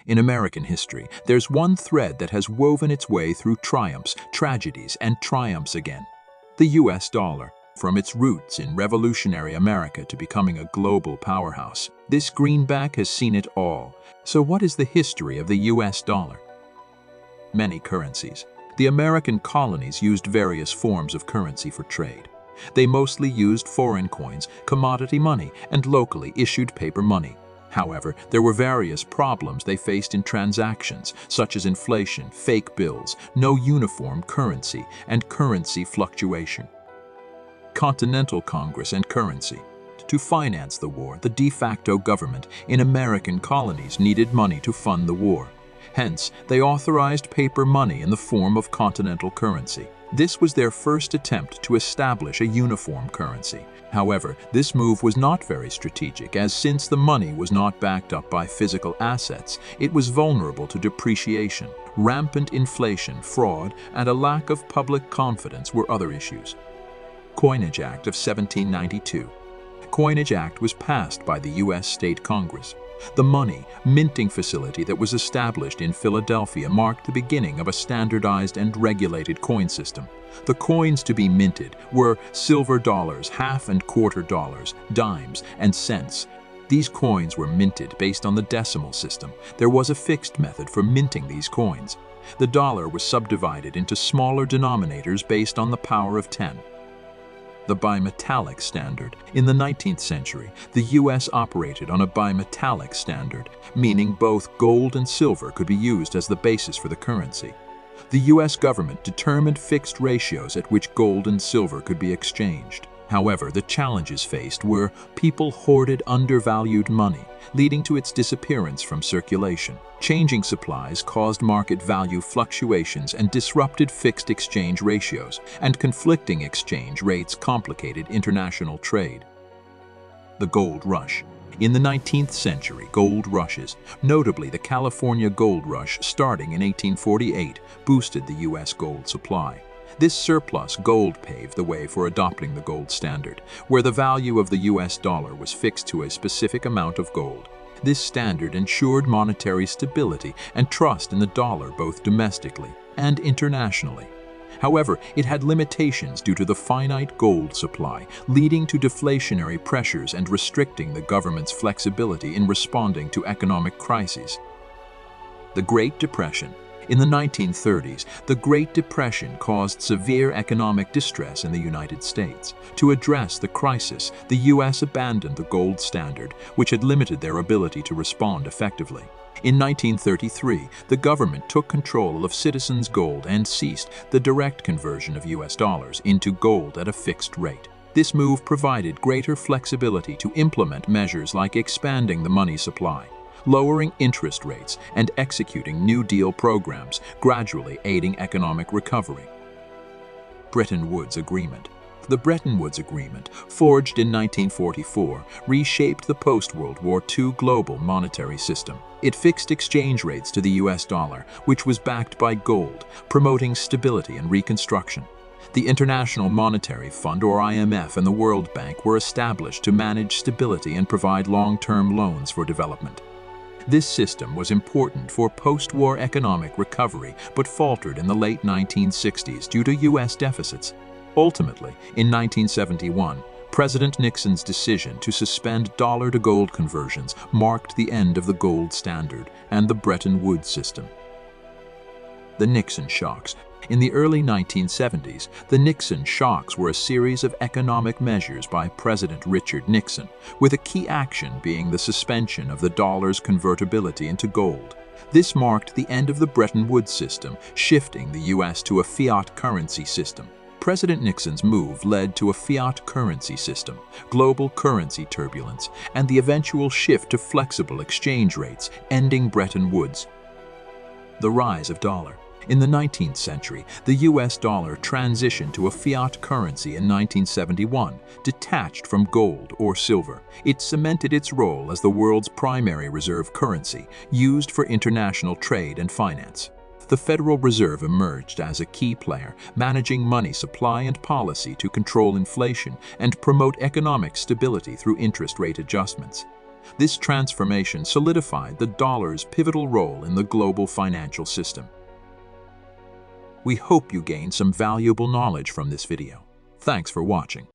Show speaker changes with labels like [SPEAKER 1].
[SPEAKER 1] In American history, there's one thread that has woven its way through triumphs, tragedies, and triumphs again. The US dollar. From its roots in revolutionary America to becoming a global powerhouse, this greenback has seen it all. So what is the history of the US dollar? Many currencies. The American colonies used various forms of currency for trade. They mostly used foreign coins, commodity money, and locally issued paper money. However, there were various problems they faced in transactions, such as inflation, fake bills, no uniform currency, and currency fluctuation. Continental Congress and currency. To finance the war, the de facto government in American colonies needed money to fund the war. Hence, they authorized paper money in the form of continental currency. This was their first attempt to establish a uniform currency. However, this move was not very strategic, as since the money was not backed up by physical assets, it was vulnerable to depreciation. Rampant inflation, fraud, and a lack of public confidence were other issues. Coinage Act of 1792. Coinage Act was passed by the U.S. State Congress. The money minting facility that was established in Philadelphia marked the beginning of a standardized and regulated coin system. The coins to be minted were silver dollars, half and quarter dollars, dimes, and cents. These coins were minted based on the decimal system. There was a fixed method for minting these coins. The dollar was subdivided into smaller denominators based on the power of 10. The bimetallic standard. In the 19th century, the U.S. operated on a bimetallic standard, meaning both gold and silver could be used as the basis for the currency. The U.S. government determined fixed ratios at which gold and silver could be exchanged. However, the challenges faced were people hoarded undervalued money, leading to its disappearance from circulation. Changing supplies caused market value fluctuations and disrupted fixed exchange ratios, and conflicting exchange rates complicated international trade. The Gold Rush. In the 19th century, gold rushes, notably the California Gold Rush starting in 1848, boosted the U.S. gold supply. This surplus gold paved the way for adopting the gold standard, where the value of the US dollar was fixed to a specific amount of gold. This standard ensured monetary stability and trust in the dollar both domestically and internationally. However, it had limitations due to the finite gold supply, leading to deflationary pressures and restricting the government's flexibility in responding to economic crises. The Great Depression. In the 1930s, the Great Depression caused severe economic distress in the United States. To address the crisis, the U.S. abandoned the gold standard, which had limited their ability to respond effectively. In 1933, the government took control of citizens' gold and ceased the direct conversion of U.S. dollars into gold at a fixed rate. This move provided greater flexibility to implement measures like expanding the money supply, lowering interest rates, and executing New Deal programs, gradually aiding economic recovery. Bretton Woods Agreement. The Bretton Woods Agreement, forged in 1944, reshaped the post-World War II global monetary system. It fixed exchange rates to the US dollar, which was backed by gold, promoting stability and reconstruction. The International Monetary Fund, or IMF, and the World Bank were established to manage stability and provide long-term loans for development. This system was important for post-war economic recovery, but faltered in the late 1960s due to U.S. deficits. Ultimately, in 1971, President Nixon's decision to suspend dollar-to-gold conversions marked the end of the gold standard and the Bretton Woods system. The Nixon Shocks. In the early 1970s, the Nixon Shocks were a series of economic measures by President Richard Nixon, with a key action being the suspension of the dollar's convertibility into gold. This marked the end of the Bretton Woods system, shifting the U.S. to a fiat currency system. President Nixon's move led to a fiat currency system, global currency turbulence, and the eventual shift to flexible exchange rates, ending Bretton Woods. The rise of dollar. In the 19th century, the US dollar transitioned to a fiat currency in 1971, detached from gold or silver. It cemented its role as the world's primary reserve currency, used for international trade and finance. The Federal Reserve emerged as a key player, managing money supply and policy to control inflation and promote economic stability through interest rate adjustments. This transformation solidified the dollar's pivotal role in the global financial system. We hope you gained some valuable knowledge from this video. Thanks for watching.